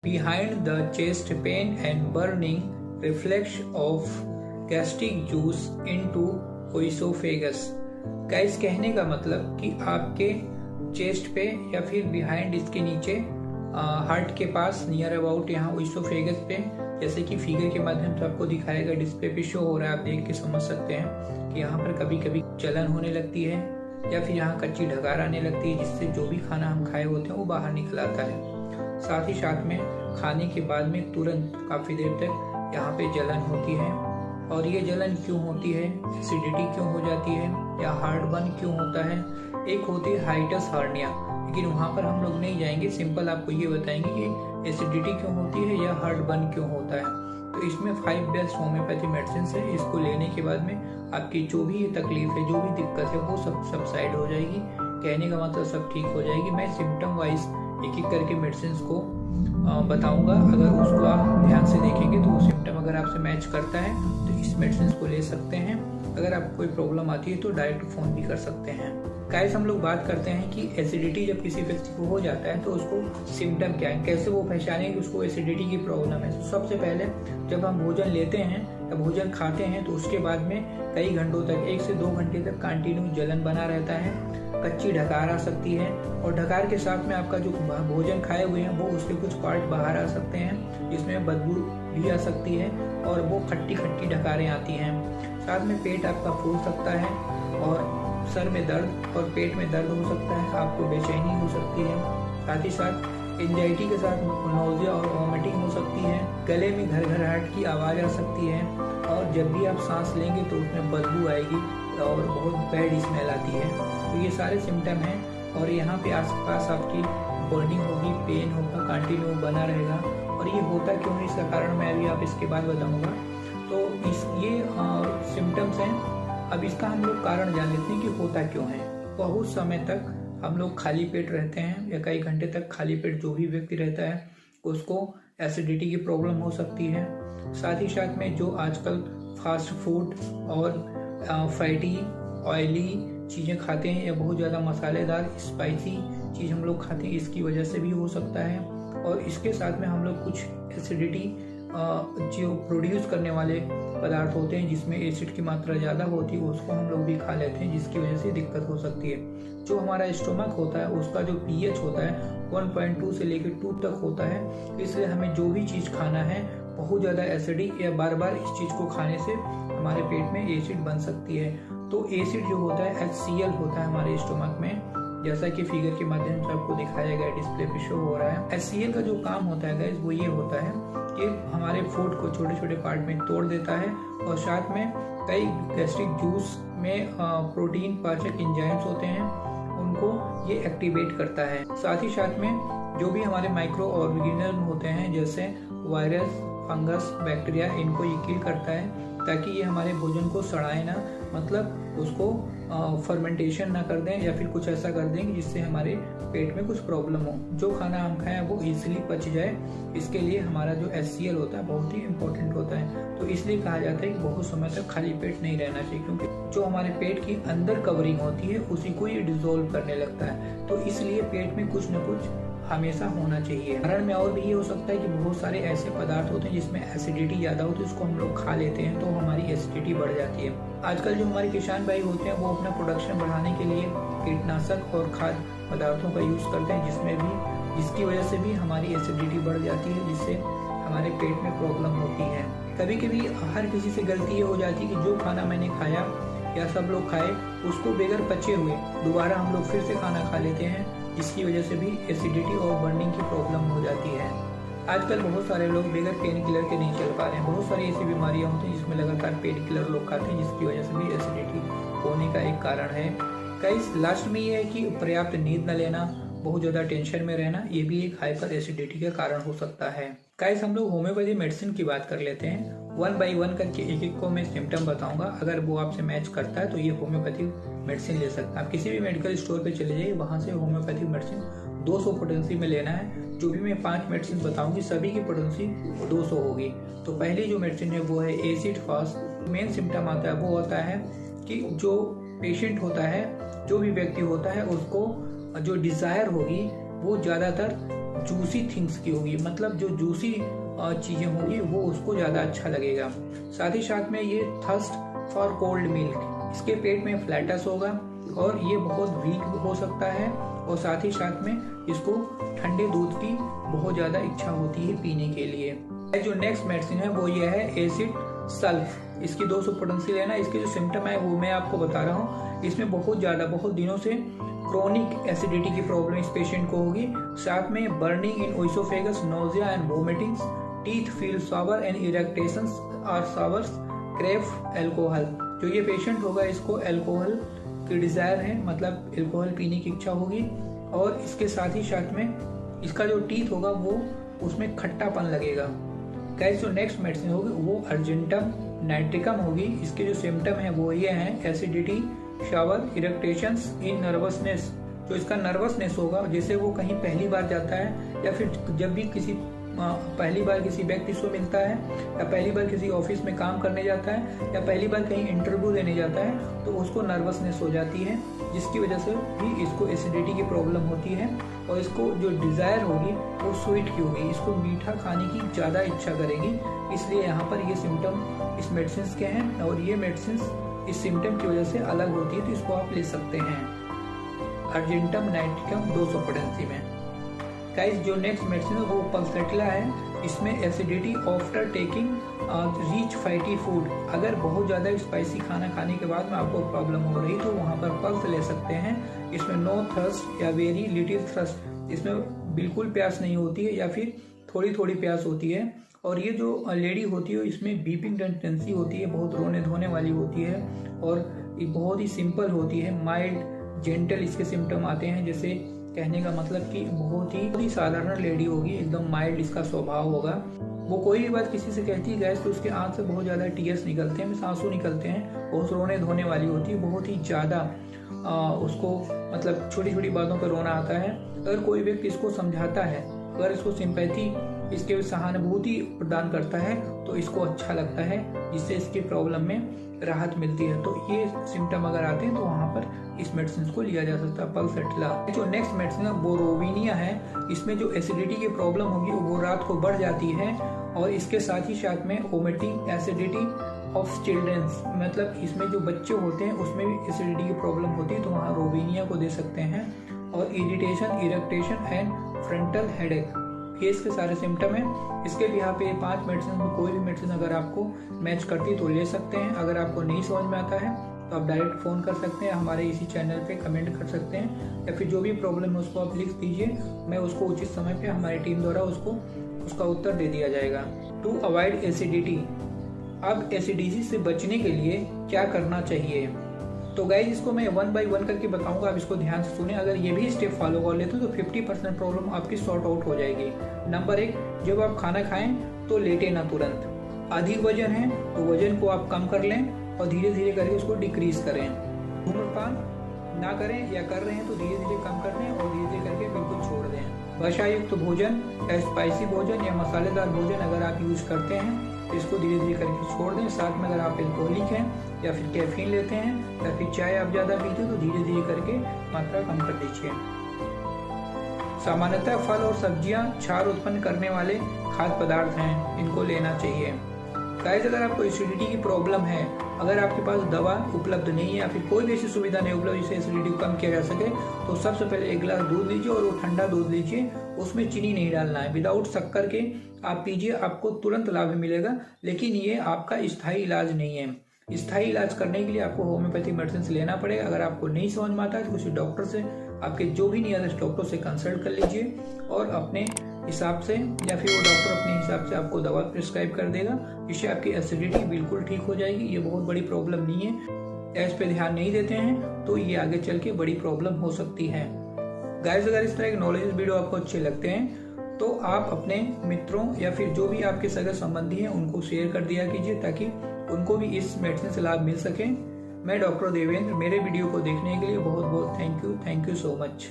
behind the chest pain and burning reflex of gastric juice into esophagus। Guys कहने का मतलब कि आपके चेस्ट पे या फिर बिहाइंड इसके नीचे हार्ट के पास नियर अबाउट यहाँ इसोफेगस पे, जैसे कि फिगर के माध्यम से आपको दिखाएगा, डिस्प्ले पे शो हो रहा है, आप देख के समझ सकते हैं कि यहाँ पर कभी कभी जलन होने लगती है या फिर यहाँ कच्ची ढकार आने लगती है, जिससे जो भी खाना हम खाए होते हैं वो बाहर निकल आता है। साथ ही साथ में खाने के बाद में तुरंत काफ़ी देर तक यहाँ पे जलन होती है। और ये जलन क्यों होती है, एसिडिटी क्यों हो जाती है या हार्ट बर्न क्यों होता है। एक होती है हाइटस हर्निया, लेकिन वहाँ पर हम लोग नहीं जाएंगे, सिंपल आपको ये बताएंगे कि एसिडिटी क्यों होती है या हार्ट बर्न क्यों होता है। तो इसमें 5 बेस्ट होम्योपैथी मेडिसिन है, इसको लेने के बाद में आपकी जो भी तकलीफ है, जो भी दिक्कत है, वो सब सबसाइड हो जाएगी। कहने का मतलब सब ठीक हो जाएगी। मैं सिम्टम वाइज एक एक करके मेडिसिन को बताऊंगा, अगर उसको आप ध्यान से देखेंगे तो वो सिम्टम अगर आपसे मैच करता है तो इस मेडिसिन को ले सकते हैं। अगर आपको कोई प्रॉब्लम आती है तो डायरेक्ट फ़ोन भी कर सकते हैं। गाइस हम लोग बात करते हैं कि एसिडिटी जब किसी व्यक्ति को हो जाता है तो उसको सिम्टम क्या है, कैसे वो पहचाने कि उसको एसिडिटी की प्रॉब्लम है। तो सबसे पहले जब हम भोजन लेते हैं या भोजन खाते हैं तो उसके बाद में कई घंटों तक, 1 से 2 घंटे तक कंटिन्यू जलन बना रहता है, कच्ची ढकार आ सकती है और ढकार के साथ में आपका जो भोजन खाए हुए हैं वो उसके कुछ पार्ट बाहर आ सकते हैं, जिसमें बदबू भी आ सकती है और वो खट्टी खट्टी ढकारें आती हैं। साथ में पेट आपका फूल सकता है और सर में दर्द और पेट में दर्द हो सकता है, आपको बेचैनी हो सकती है। साथ ही साथ एंजाइटी के साथ नोजिया और वॉमिटिंग हो सकती है, गले में घरघराहट की आवाज़ आ सकती है और जब भी आप सांस लेंगे तो उसमें बदबू आएगी और बहुत बैड स्मेल आती है। तो ये सारे सिम्टम हैं और यहाँ पे आसपास आपकी बर्निंग होगी, पेन होगा, कंटिन्यू बना रहेगा। और ये होता क्यों है, इसका कारण मैं अभी आप इसके बाद बताऊँगा। तो ये सिम्टम्स हैं। अब इसका हम लोग कारण जान लेते हैं कि होता क्यों है। बहुत समय तक हम लोग खाली पेट रहते हैं या कई घंटे तक खाली पेट जो भी व्यक्ति रहता है उसको एसिडिटी की प्रॉब्लम हो सकती है। साथ ही साथ में जो आजकल फास्ट फूड और फैटी ऑयली चीज़ें खाते हैं या बहुत ज़्यादा मसालेदार स्पाइसी चीज़ हम लोग खाते हैं, इसकी वजह से भी हो सकता है। और इसके साथ में हम लोग कुछ एसिडिटी जो प्रोड्यूस करने वाले पदार्थ होते हैं जिसमें एसिड की मात्रा ज़्यादा होती है उसको हम लोग भी खा लेते हैं, जिसकी वजह से दिक्कत हो सकती है। जो हमारा स्टोमक होता है उसका जो पीएच होता है 1.2 से लेकर 2 तक होता है, इसलिए हमें जो भी चीज़ खाना है बहुत ज़्यादा एसिडिक या बार बार इस चीज़ को खाने से हमारे पेट में एसिड बन सकती है। तो एसिड जो होता है HCl होता है हमारे स्टोमक में, जैसा कि फिगर के माध्यम से आपको दिखाया गया, डिस्प्ले पे शो हो रहा है। HCl का जो काम होता है गाइस वो ये होता है कि हमारे फूड को छोटे छोटे पार्ट में तोड़ देता है और साथ में कई गैस्ट्रिक जूस में प्रोटीन पाचक एंजाइम्स होते हैं उनको ये एक्टिवेट करता है। साथ ही साथ में जो भी हमारे माइक्रो ऑर्गेनिज्म होते हैं जैसे वायरस, फंगस, बैक्टीरिया, इनको ये किल करता है ताकि ये हमारे भोजन को सड़ाए ना, मतलब उसको फर्मेंटेशन ना कर दें या फिर कुछ ऐसा कर दें जिससे हमारे पेट में कुछ प्रॉब्लम हो। जो खाना हम खाएं वो इजीली पच जाए, इसके लिए हमारा जो HCl होता है बहुत ही इम्पोर्टेंट होता है। तो इसलिए कहा जाता है कि बहुत समय तक खाली पेट नहीं रहना चाहिए, क्योंकि जो हमारे पेट की अंदर कवरिंग होती है उसी को ये डिजोल्व करने लगता है। तो इसलिए पेट में कुछ न कुछ हमेशा होना चाहिए। कारण में और भी ये हो सकता है कि बहुत सारे ऐसे पदार्थ होते हैं जिसमें एसिडिटी ज़्यादा होती है, उसको हम लोग खा लेते हैं तो हमारी एसिडिटी बढ़ जाती है। आजकल जो हमारे किसान भाई होते हैं वो अपना प्रोडक्शन बढ़ाने के लिए कीटनाशक और खाद्य पदार्थों का यूज़ करते हैं, जिसकी वजह से भी हमारी एसिडिटी बढ़ जाती है, जिससे हमारे पेट में प्रॉब्लम होती है। कभी कभी हर किसी से गलती ये हो जाती है कि जो खाना मैंने खाया या सब लोग खाए उसको बगैर पचे हुए दोबारा हम लोग फिर से खाना खा लेते हैं, जिसकी वजह से भी एसिडिटी और बर्निंग की प्रॉब्लम हो जाती है। आजकल बहुत सारे लोग बगैर पेन किलर के नहीं चल पा रहे हैं। बहुत सारी ऐसी बीमारियां होती हैं जिसमें लगातार पेन किलर लोग खाते हैं, जिसकी वजह से भी एसिडिटी होने का एक कारण है। कई लास्ट में ये है कि पर्याप्त नींद न लेना, बहुत ज़्यादा टेंशन में रहना, ये भी एक हाइपर एसिडिटी का कारण हो सकता है। गाइस हम लोग होम्योपैथी मेडिसिन की बात कर लेते हैं। 1 बाय 1 करके एक एक को मैं सिम्टम बताऊंगा, अगर वो आपसे मैच करता है तो ये होम्योपैथी मेडिसिन ले सकते हैं। आप किसी भी मेडिकल स्टोर पे चले जाइए, वहाँ से होम्योपैथिक मेडिसिन 200 पोटेंसी में लेना है। जो भी मैं 5 मेडिसिन बताऊंगी सभी की पोटेंसी 200 होगी। तो पहली जो मेडिसिन है वो है एसिड फास्ट। मेन सिम्टम आता है वो होता है कि जो पेशेंट होता है, जो भी व्यक्ति होता है, उसको जो डिज़ायर होगी वो ज़्यादातर जूसी थिंग्स की होगी, मतलब जो जूसी चीजें होंगी वो उसको ज्यादा अच्छा लगेगा। साथ ही साथ में ये थर्स्ट फॉर कोल्ड मिल्क, इसके पेट में फ्लैटस होगा और ये बहुत वीक हो सकता है, और साथ ही साथ में इसको ठंडे दूध की बहुत ज्यादा इच्छा होती है पीने के लिए। जो नेक्स्ट मेडिसिन है वो ये है एसिड सल्फ, इसकी 200 पोटेंसी लेना। इसके जो सिम्टम है वो मैं आपको बता रहा हूँ। इसमें बहुत दिनों से क्रोनिक एसिडिटी की प्रॉब्लम इस पेशेंट को होगी। साथ में burning in oesophagus, nausea and vomitings, teeth feel sour and irritations are sours, crave alcohol. जो ये पेशेंट होगा इसको अल्कोहल की डिजायर है, मतलब अल्कोहल पीने की इच्छा होगी, और इसके साथ ही साथ में इसका जो टीथ होगा वो उसमें खट्टापन लगेगा। गाइस जो नेक्स्ट मेडिसिन होगी वो अर्जेंटम नाइट्रिकम होगी। इसके जो सिम्टम है वो ये हैं एसिडिटी, शावर, इरिटेशंस इन नर्वसनेस। जो इसका नर्वसनेस होगा, जैसे वो कहीं पहली बार जाता है या फिर जब भी पहली बार किसी व्यक्ति से मिलता है, या पहली बार किसी ऑफिस में काम करने जाता है, या पहली बार कहीं इंटरव्यू देने जाता है, तो उसको नर्वसनेस हो जाती है, जिसकी वजह से भी इसको एसिडिटी की प्रॉब्लम होती है। और इसको जो डिजायर होगी वो स्वीट की होगी, इसको मीठा खाने की ज्यादा इच्छा करेगी। इसलिए यहाँ पर ये सिम्टम इस मेडिसिन के हैं, और ये मेडिसिन इस सिम्टम की वजह से अलग होती है, तो इसको आप ले सकते हैं अर्जेंटम नाइट्रिकम 200 पोटेंसी में। गाइस जो नेक्स्ट मेडिसिन है वो पल्सेटिला है। इसमें acidity after taking rich fatty food, अगर बहुत ज़्यादा स्पाइसी खाना खाने के बाद में आपको प्रॉब्लम हो रही तो वहाँ पर पल्स ले सकते हैं। इसमें नो थर्स्ट या वेरी लिटिल थर्स्ट, इसमें बिल्कुल प्यास नहीं होती है या फिर थोड़ी थोड़ी प्यास होती है। और ये जो लेडी होती है इसमें बीपिंग टेंडेंसी होती है, बहुत रोने धोने वाली होती है, और ये बहुत ही सिंपल होती है, माइल्ड जेंटल इसके सिम्टम आते हैं। जैसे कहने का मतलब कि बहुत ही साधारण लेडी होगी, एकदम माइल्ड इसका स्वभाव होगा। वो कोई भी बात किसी से कहती है गैस तो उसके आंख से बहुत ज्यादा टीयर्स निकलते हैं, आंसू निकलते हैं, बहुत रोने धोने वाली होती है, बहुत ही ज्यादा उसको मतलब छोटी छोटी बातों पर रोना आता है। अगर कोई व्यक्ति इसको समझाता है, अगर इसको सिंपैथी, इसके सहानुभूति प्रदान करता है तो इसको अच्छा लगता है, जिससे इसकी प्रॉब्लम में राहत मिलती है। तो ये सिम्टम अगर आते हैं तो वहाँ पर इस मेडिसिन को लिया जा सकता है पल्सेटिला। जो नेक्स्ट मेडिसिन है वो रोविनिया है। इसमें जो एसिडिटी की प्रॉब्लम होगी वो रात को बढ़ जाती है, और इसके साथ ही साथ में वोमिटिंग, एसिडिटी ऑफ चिल्ड्रंस, मतलब इसमें जो बच्चे होते हैं उसमें भी एसिडिटी की प्रॉब्लम होती है, तो वहाँ रोविनिया को दे सकते हैं। और irritation, irritation and frontal headache, ये इसके सारे सिम्टम हैं। इसके भी यहाँ पे 5 मेडिसिन में कोई भी मेडिसिन अगर आपको मैच करती है तो ले सकते हैं। अगर आपको नहीं समझ में आता है तो आप डायरेक्ट फ़ोन कर सकते हैं, हमारे इसी चैनल पे कमेंट कर सकते हैं, या फिर जो भी प्रॉब्लम है उसको आप लिख दीजिए, मैं उसको उचित समय पे हमारी टीम द्वारा उसका उत्तर दे दिया जाएगा। टू अवॉइड एसिडिटी, अब एसिडिटी से बचने के लिए क्या करना चाहिए? तो गाइज इसको मैं 1 बाय 1 करके बताऊंगा, आप इसको ध्यान से सुने। अगर ये भी स्टेप फॉलो कर लेते हो तो 50% प्रॉब्लम आपकी सॉर्ट आउट हो जाएगी। नंबर 1, जब आप खाना खाएं तो लेटे ना तुरंत। अधिक वजन है तो वजन को आप कम कर लें और धीरे धीरे करके उसको डिक्रीज करें। धूम्रपान ना करें, या कर रहे हैं तो धीरे धीरे कम कर दें और धीरे धीरे करके बिल्कुल छोड़ दें। वसायुक्त भोजन या स्पाइसी भोजन या मसालेदार भोजन अगर आप यूज करते हैं तो इसको धीरे धीरे करके छोड़ दें। साथ में अगर आप अल्कोहलिक हैं या फिर कैफीन लेते हैं या फिर चाय आप ज्यादा पीते हैं तो धीरे धीरे करके मात्रा कम कर दीजिए। सामान्यतः फल और सब्जियां क्षार उत्पन्न करने वाले खाद्य पदार्थ हैं, इनको लेना चाहिए। गाइस अगर आपको एसिडिटी की प्रॉब्लम है, अगर आपके पास दवा उपलब्ध नहीं है या फिर कोई भी ऐसी सुविधा नहीं उपलब्ध जिससे एसिडिटी को कम किया जा सके, तो सबसे पहले 1 गिलास दूध लीजिए और वो ठंडा दूध लीजिए, उसमें चीनी नहीं डालना है, विदाउट शक्कर के आप पीजिए, आपको तुरंत लाभ मिलेगा। लेकिन ये आपका स्थायी इलाज नहीं है। स्थायी इलाज करने के लिए आपको होम्योपैथिक मेडिसिन लेना पड़ेगा। अगर आपको नहीं समझ में आता है तो किसी डॉक्टर से, आपके जो भी नियरेस्ट डॉक्टर से कंसल्ट कर लीजिए और अपने हिसाब से, या फिर वो डॉक्टर अपने हिसाब से आपको दवा प्रिस्क्राइब कर देगा, जिससे आपकी एसिडिटी बिल्कुल ठीक हो जाएगी। ये बहुत बड़ी प्रॉब्लम नहीं है, इस पे ध्यान नहीं देते हैं तो ये आगे चल के बड़ी प्रॉब्लम हो सकती है। गाइस अगर इस तरह के नॉलेज वीडियो आपको अच्छे लगते हैं तो आप अपने मित्रों या फिर जो भी आपके सगे संबंधी हैं उनको शेयर कर दिया कीजिए, ताकि उनको भी इस मेडिसिन से लाभ मिल सके। मैं डॉक्टर देवेंद्र, मेरे वीडियो को देखने के लिए बहुत बहुत थैंक यू सो मच।